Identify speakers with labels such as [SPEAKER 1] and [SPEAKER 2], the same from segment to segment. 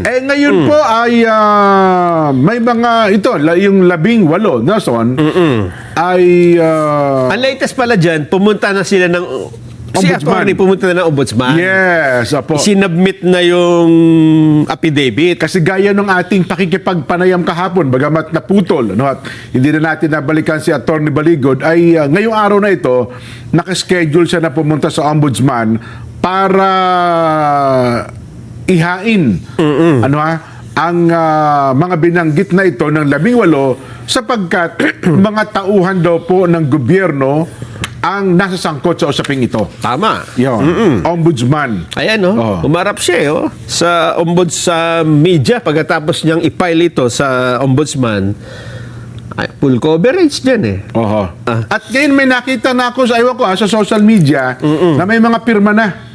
[SPEAKER 1] Ngayon po ay may mga yung 18 na son ay
[SPEAKER 2] Ang latest pala dyan, pumunta na sila ng si
[SPEAKER 1] Ombudsman.
[SPEAKER 2] attorney pumunta na ng ombudsman.
[SPEAKER 1] yes, apo.
[SPEAKER 2] Sinubmit na yung affidavit.
[SPEAKER 1] Kasi gaya ng ating pakikipagpanayam kahapon, bagamat naputol, no, at hindi na natin nabalikan si Attorney Baligod, ay ngayong araw na ito, nakaschedule siya na pumunta sa ombudsman para ihain ang mga binanggit na ito ng 18 sapagkat mga tauhan daw po ng gobyerno ang nasasangkot sa usaping ito.
[SPEAKER 2] Tama.
[SPEAKER 1] Yun. Ombudsman.
[SPEAKER 2] Ayan, umarap siya sa sa media pagkatapos niyang i-file ito sa ombudsman. Ay, full coverage dyan
[SPEAKER 1] Oho. At ngayon may nakita na ako sa social media na may mga pirma na.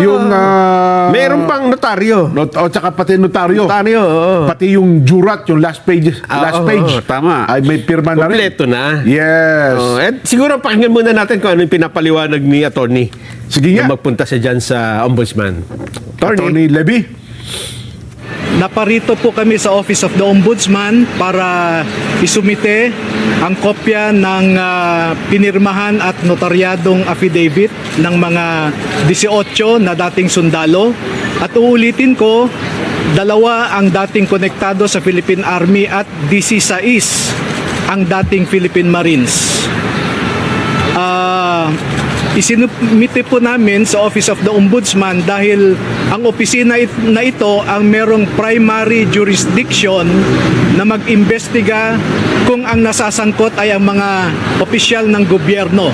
[SPEAKER 1] Yung
[SPEAKER 2] meron pang notaryo.
[SPEAKER 1] Tsaka pati notaryo.
[SPEAKER 2] Notaryo,
[SPEAKER 1] Pati yung jurat, yung last page.
[SPEAKER 2] Tama.
[SPEAKER 1] Ay may pirma na rin.
[SPEAKER 2] Kompleto na.
[SPEAKER 1] Yes.
[SPEAKER 2] Siguro pakinggan muna natin kung ano yung pinapaliwanag ni attorney.
[SPEAKER 1] Sige nga.
[SPEAKER 2] Na magpunta siya dyan sa ombudsman.
[SPEAKER 1] Attorney Levy.
[SPEAKER 3] Naparito po kami sa Office of the Ombudsman para isumite ang kopya ng pinirmahan at notaryadong affidavit ng mga 18 na dating sundalo. At uulitin ko, 2 ang dating konektado sa Philippine Army at 16 ang dating Philippine Marines. Isinumite po namin sa Office of the Ombudsman dahil ang opisina na ito ang merong primary jurisdiction na mag-imbestiga kung ang nasasangkot ay ang mga opisyal ng gobyerno.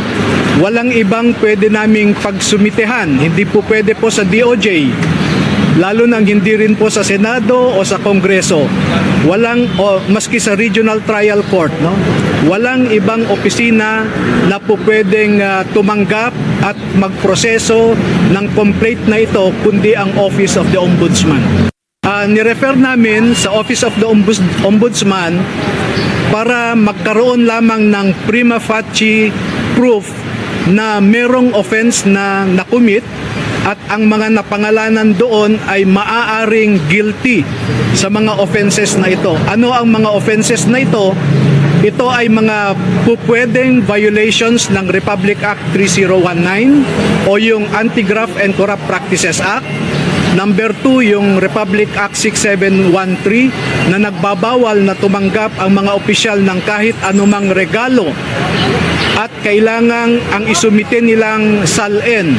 [SPEAKER 3] Walang ibang pwede naming pagsumitehan, hindi po pwede po sa DOJ, lalo nang hindi rin po sa Senado o sa Kongreso. Maski sa Regional Trial Court, walang ibang opisina na po pwedeng tumanggap at magproseso ng complaint na ito kundi ang Office of the Ombudsman. Nirefer namin sa Office of the Ombudsman para magkaroon lamang ng prima facie proof na merong offense na nakumit at ang mga napangalanan doon ay maaaring guilty sa mga offenses na ito. Ano ang mga offenses na ito? Ito ay mga pupwedeng violations ng Republic Act 3019 o yung Anti-Graft and Corrupt Practices Act. Number 2, yung Republic Act 6713 na nagbabawal na tumanggap ang mga opisyal ng kahit anumang regalo at kailangang ang isumite nilang SALN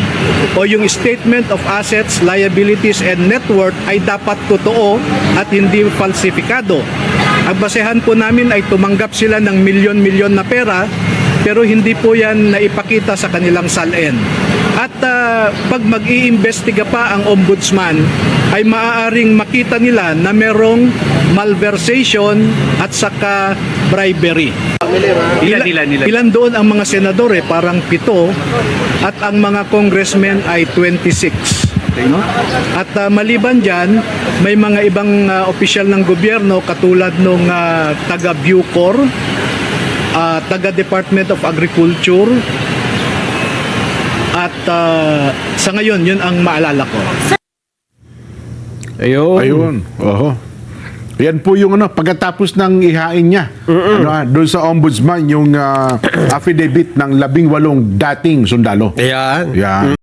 [SPEAKER 3] o yung Statement of Assets, Liabilities and Net Worth ay dapat totoo at hindi falsifikado. Ang basehan po namin ay tumanggap sila ng milyon-milyon na pera pero hindi po yan naipakita sa kanilang SALN. At pag mag-iimbestiga pa ang ombudsman ay maaaring makita nila na merong malversation at saka bribery. Ilan doon ang mga senador parang 7 at ang mga congressmen ay 26. At maliban dyan, may mga ibang opisyal ng gobyerno katulad nung taga Bucor, taga Department of Agriculture, at sa ngayon, yun ang maalala ko.
[SPEAKER 1] Ayun. Oho. Yan po yung pagkatapos ng ihain niya doon sa ombudsman yung affidavit ng 18 dating sundalo.
[SPEAKER 2] Ayan.
[SPEAKER 1] Yan.